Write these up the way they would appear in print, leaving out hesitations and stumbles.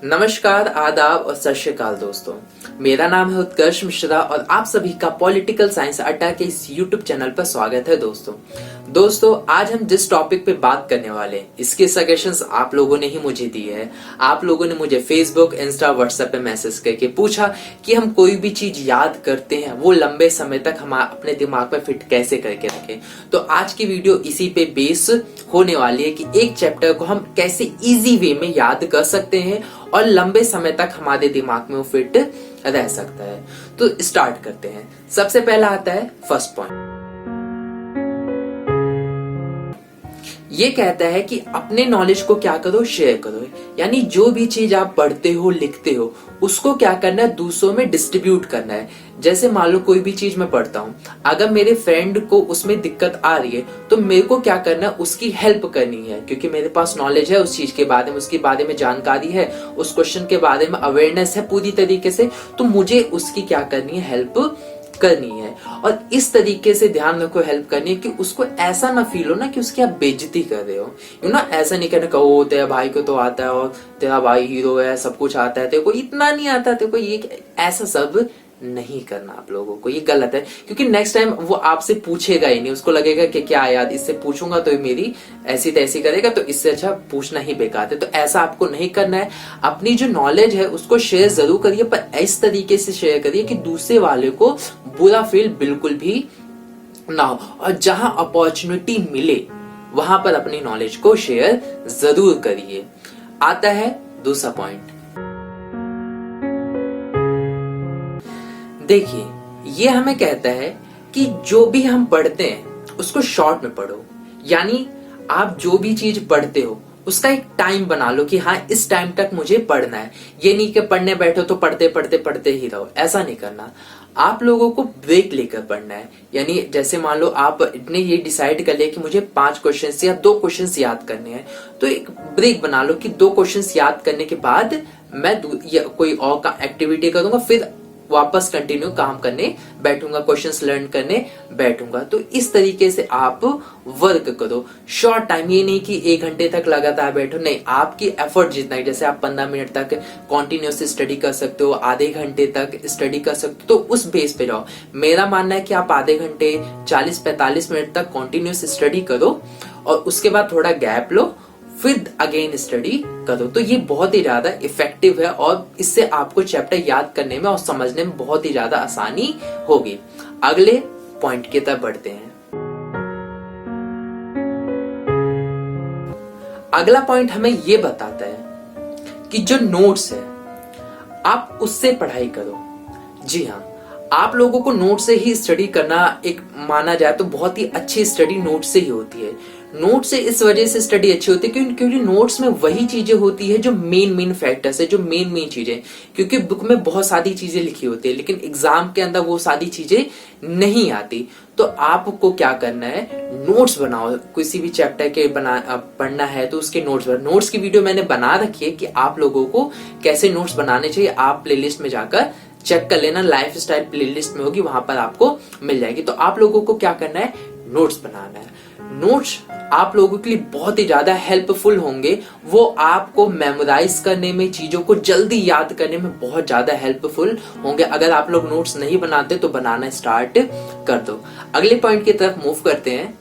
नमस्कार, आदाब और सत श्री अकाल दोस्तों। मेरा नाम है उत्कर्ष मिश्रा और आप सभी का पॉलिटिकल साइंस अड्डा के इस यूट्यूब चैनल पर स्वागत है। दोस्तों आज हम जिस टॉपिक पे बात करने वाले हैं इसके सजेशंस आप लोगों ने ही मुझे दिए हैं। आप लोगों ने मुझे फेसबुक, इंस्टा, व्हाट्सएप पे मैसेज करके पूछा कि हम कोई भी चीज याद करते हैं वो लंबे समय तक हम अपने दिमाग में फिट कैसे करके रखें। तो आज की वीडियो इसी पे बेस होने वाली है कि एक चैप्टर को हम कैसे इजी वे में याद कर सकते हैं और लंबे समय तक हमारे दिमाग में वो फिट रह सकता है। तो स्टार्ट करते हैं। सबसे पहला आता है फर्स्ट पॉइंट। ये कहता है कि अपने नॉलेज को क्या करो, शेयर करो। यानी जो भी चीज आप पढ़ते हो, लिखते हो, उसको क्या करना है, दूसरों में डिस्ट्रीब्यूट करना है। जैसे मान लो कोई भी चीज मैं पढ़ता हूँ, अगर मेरे फ्रेंड को उसमें दिक्कत आ रही है तो मेरे को क्या करना है, उसकी हेल्प करनी है। क्योंकि मेरे पास नॉलेज है उस चीज के बारे में, उसके बारे में जानकारी है, उस क्वेश्चन के बारे में अवेयरनेस है पूरी तरीके से, तो मुझे उसकी क्या करनी है, हेल्प करनी है। और इस तरीके से ध्यान रखो, हेल्प करनी है कि उसको ऐसा ना फील हो ना कि उसकी आप बेइज्जती कर रहे हो। ऐसा नहीं करना कहो तेरा भाई को तो आता है और तेरा भाई हीरो है, सब कुछ आता है, तेरे को इतना नहीं आता, तेरे को ये, ऐसा सब नहीं करना आप लोगों को। ये गलत है क्योंकि नेक्स्ट टाइम वो आपसे पूछेगा ही नहीं, उसको लगेगा कि क्या यार इससे पूछूंगा तो मेरी ऐसी तैसी करेगा, तो इससे अच्छा पूछना ही बेकार है। तो ऐसा आपको नहीं करना है। अपनी जो नॉलेज है उसको शेयर जरूर करिए, पर इस तरीके से शेयर करिए कि दूसरे वाले को बुरा फील बिल्कुल भी ना हो। और जहां अपॉर्चुनिटी मिले वहां पर अपनी नॉलेज को शेयर जरूर करिए। आता है दूसरा पॉइंट। देखिए, ये हमें कहता है कि जो भी हम पढ़ते हैं उसको शॉर्ट में पढ़ो। यानी आप जो भी चीज पढ़ते हो उसका एक टाइम बना लो कि हाँ इस टाइम तक मुझे पढ़ना है। ये नहीं कि पढ़ने बैठो तो पढ़ते पढ़ते पढ़ते ही रहो, ऐसा नहीं करना। आप लोगों को ब्रेक लेकर पढ़ना है। यानी जैसे मान लो आप इतने ये डिसाइड कर लिया कि मुझे 5 क्वेश्चंस या 2 क्वेश्चंस याद करने हैं, तो एक ब्रेक बना लो कि 2 क्वेश्चंस याद करने के बाद मैं कोई और का एक्टिविटी करूंगा, फिर वापस कंटिन्यू काम करने बैठूंगा, क्वेश्चंस लर्न करने बैठूंगा। तो इस तरीके से आप वर्क करो। शॉर्ट टाइम, ये नहीं कि 1 घंटे तक लगातार बैठो, नहीं। आपकी एफर्ट जितना है, जैसे आप 15 मिनट तक कॉन्टिन्यूस स्टडी कर सकते हो, आधे घंटे तक स्टडी कर सकते हो, तो उस बेस पे जाओ। मेरा मानना है कि आप आधे घंटे 40-45 मिनट तक कॉन्टिन्यूस स्टडी करो और उसके बाद थोड़ा गैप लो, फिर अगेन स्टडी करो। तो ये बहुत ही ज्यादा इफेक्टिव है और इससे आपको चैप्टर याद करने में और समझने में बहुत ही ज्यादा आसानी होगी। अगले पॉइंट की तरफ बढ़ते हैं। अगला पॉइंट हमें ये बताता है कि जो नोट्स है आप उससे पढ़ाई करो। जी हाँ, आप लोगों को नोट से ही स्टडी करना एक माना जाए तो बहुत ही अच्छी स्टडी नोट से ही होती है। नोट से इस वजह से स्टडी अच्छी होती है क्योंकि नोट्स में वही चीजें होती है जो मेन फैक्टर्स है, जो मेन चीजें। क्योंकि बुक में बहुत सारी चीजें लिखी होती है लेकिन एग्जाम के अंदर वो सारी चीजें नहीं आती। तो आपको क्या करना है, नोट्स बनाओ। किसी भी चैप्टर के पढ़ना है तो उसके नोट्स बनाओ। नोट्स की वीडियो मैंने बना रखी है कि आप लोगों को कैसे नोट्स बनाने चाहिए। आप प्लेलिस्ट में जाकर चेक कर लेना, लाइफ स्टाइल प्लेलिस्ट में होगी, वहां पर आपको मिल जाएगी। तो आप लोगों को क्या करना है, नोट्स बनाना है। नोट्स आप लोगों के लिए बहुत ही ज्यादा हेल्पफुल होंगे। वो आपको मेमोराइज करने में, चीजों को जल्दी याद करने में बहुत ज्यादा हेल्पफुल होंगे। अगर आप लोग नोट्स नहीं बनाते तो बनाना स्टार्ट कर दो। अगले पॉइंट की तरफ मूव करते हैं।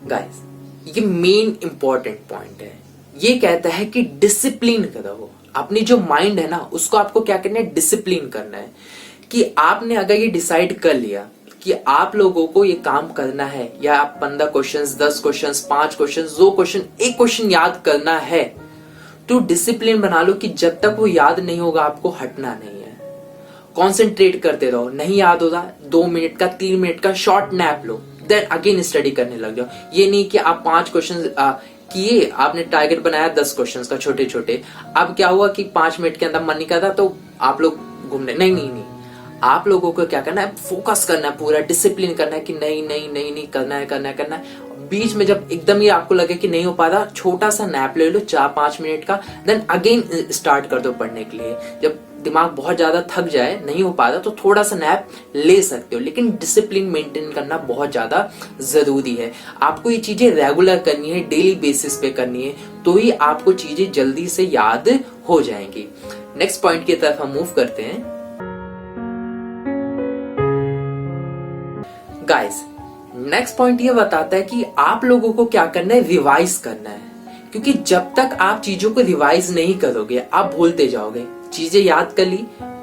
गाइस, ये मेन इंपॉर्टेंट पॉइंट है। ये कहता है कि डिसिप्लिन करो। अपनी जो माइंड है ना उसको आपको क्या करना है, डिसिप्लिन करना है। कि आपने अगर ये डिसाइड कर लिया कि आप लोगों को ये काम करना है, या आप 15 questions, 10 questions, 5 questions, 2 question, 1 question याद करना है, तो डिसिप्लिन बना लो कि जब तक वो याद नहीं होगा आपको हटना नहीं है। कॉन्सेंट्रेट करते रहो। नहीं याद होगा, 2 मिनट का, 3 मिनट का शॉर्ट नैप लो, देन अगेन स्टडी करने लग जाओ। ये नहीं कि आप 5 क्वेश्चन किए, आपने टारगेट बनाया 10 क्वेश्चंस का छोटे छोटे, अब क्या हुआ कि 5 मिनट के अंदर मन नहीं करता तो आप लोग घूमने, नहीं। आप लोगों को क्या करना है, फोकस करना है, पूरा डिसिप्लिन करना है कि नहीं करना है। बीच में जब एकदम ही आपको लगे कि नहीं हो पा रहा, छोटा सा नैप ले लो 4-5 मिनट का, देन अगेन स्टार्ट कर दो पढ़ने के लिए। जब दिमाग बहुत ज्यादा थक जाए, नहीं हो पाता, तो थोड़ा सा नैप ले सकते हो, लेकिन डिसिप्लिन मेंटेन करना बहुत ज्यादा जरूरी है। आपको ये चीजें रेगुलर करनी है, डेली बेसिस पे करनी है, तो ही आपको चीजें जल्दी से याद हो जाएंगी। नेक्स्ट पॉइंट की तरफ हम मूव करते हैं। गाइस, नेक्स्ट पॉइंट ये बताता है कि आप लोगों को क्या करना है, रिवाइज करना है। क्योंकि जब तक आप चीजों को रिवाइज नहीं करोगे, आप भूलते जाओगे। चीजें याद कर ली,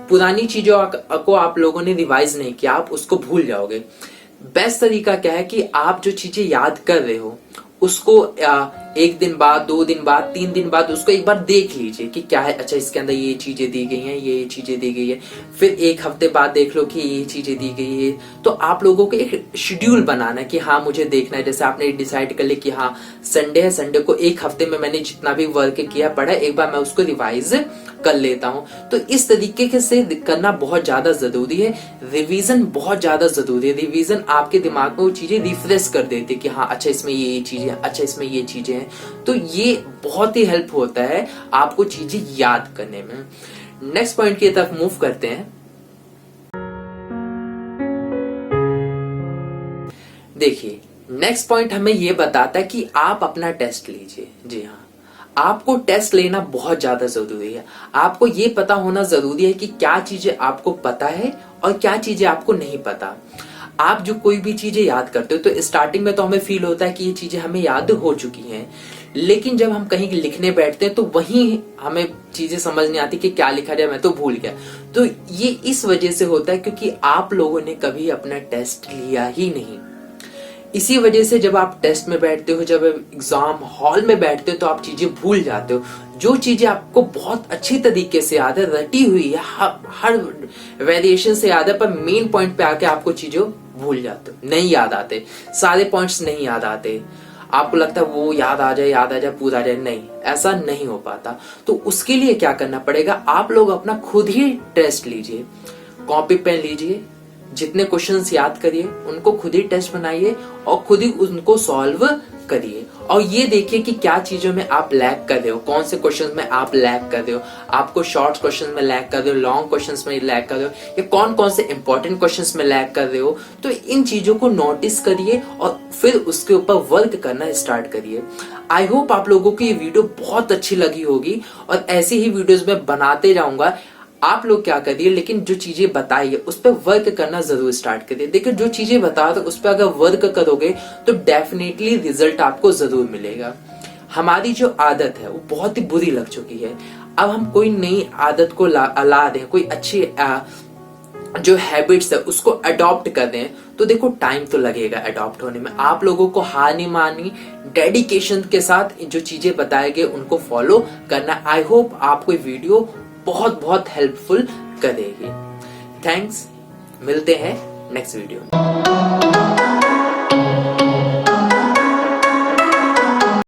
पुरानी चीजों को आप लोगों ने रिवाइज नहीं किया, आप उसको भूल जाओगे। बेस्ट तरीका क्या है कि आप जो चीजें याद कर रहे हो उसको 1 दिन बाद, 2 दिन बाद, 3 दिन बाद उसको एक बार देख लीजिए कि क्या है। अच्छा, इसके अंदर ये चीजें दी गई हैं, ये चीजें दी गई है। फिर 1 हफ्ते बाद देख लो कि ये चीजें दी गई है। तो आप लोगों को एक शेड्यूल बनाना है कि हाँ मुझे देखना है। जैसे आपने डिसाइड कर लिया कि हाँ संडे है, संडे को 1 हफ्ते में मैंने जितना भी वर्क किया पढ़ा, एक बार मैं उसको रिवाइज कर लेता हूं। तो इस तरीके से करना बहुत ज्यादा जरूरी है। रिवीजन बहुत ज्यादा जरूरी है। रिवीजन आपके दिमाग में वो चीजें रिफ्रेश कर देती है कि हाँ अच्छा इसमें ये चीजें, अच्छा इसमें ये चीजें हैं। तो ये बहुत ही हेल्प होता है आपको चीजें याद करने में। नेक्स्ट पॉइंट की तरफ मूव करते हैं। देखिए, नेक्स्ट पॉइंट हमें ये बताता है कि आप अपना टेस्ट लीजिए। जी हाँ, आपको टेस्ट लेना बहुत ज्यादा जरूरी है। आपको ये पता होना जरूरी है कि क्या चीजें आपको पता है और क्या चीजें आपको नहीं पता। आप जो कोई भी चीजें याद करते हो तो स्टार्टिंग में तो हमें फील होता है कि ये चीजें हमें याद हो चुकी हैं, लेकिन जब हम कहीं लिखने बैठते हैं तो वहीं हमें चीजें समझ नहीं आती कि क्या लिखा जाए, मैं तो भूल गया। तो ये इस वजह से होता है क्योंकि आप लोगों ने कभी अपना टेस्ट लिया ही नहीं। इसी वजह से जब आप टेस्ट में बैठते हो, जब एग्जाम हॉल में बैठते हो, तो आप चीजें भूल जाते हो। जो चीजें आपको बहुत अच्छी तरीके से याद है, रटी हुई है, हर वेरिएशन से याद है, पर मेन पॉइंट पे आके आपको चीजें भूल जाते हो, नहीं याद आते, सारे पॉइंट्स नहीं याद आते। आपको लगता है वो याद आ जाए पूरा आ जाए, नहीं, ऐसा नहीं हो पाता। तो उसके लिए क्या करना पड़ेगा, आप लोग अपना खुद ही टेस्ट लीजिए, कॉपी पेन लीजिए, जितने क्वेश्चंस याद करिए उनको खुद ही टेस्ट बनाइए और खुद ही उनको सॉल्व करिए। और ये देखिए कि क्या चीजों में आप लैग कर रहे हो, कौन से क्वेश्चंस में आप लैग कर रहे हो। आपको शॉर्ट क्वेश्चंस में लैग कर रहे हो, लॉन्ग क्वेश्चंस में लैग कर रहे हो, या कौन कौन से इंपॉर्टेंट क्वेश्चंस में लैग कर रहे हो। तो इन चीजों को नोटिस करिए और फिर उसके ऊपर वर्क करना स्टार्ट करिए। आई होप आप लोगों को ये वीडियो बहुत अच्छी लगी होगी और ऐसी ही वीडियोस मैं बनाते जाऊंगा। आप लोग क्या करिए, लेकिन जो चीजें बताई है उस पर वर्क करना जरूर स्टार्ट करिए। देखिए, जो चीजें बता रहे उस पर अगर वर्क करोगे तो डेफिनेटली रिजल्ट आपको जरूर मिलेगा। हमारी जो आदत है वो बहुत ही बुरी लग चुकी है। अब हम कोई नई आदत को ला दें, कोई अच्छी जो हैबिट्स है उसको अडॉप्ट कर दें, तो देखो टाइम तो लगेगा अडॉप्ट होने में। आप लोगों को हार नहीं माननी, डेडिकेशन के साथ जो चीजें बताए गए उनको फॉलो करना। आई होप आपको वीडियो बहुत बहुत हेल्पफुल करेगी। थैंक्स, मिलते हैं नेक्स्ट वीडियो में।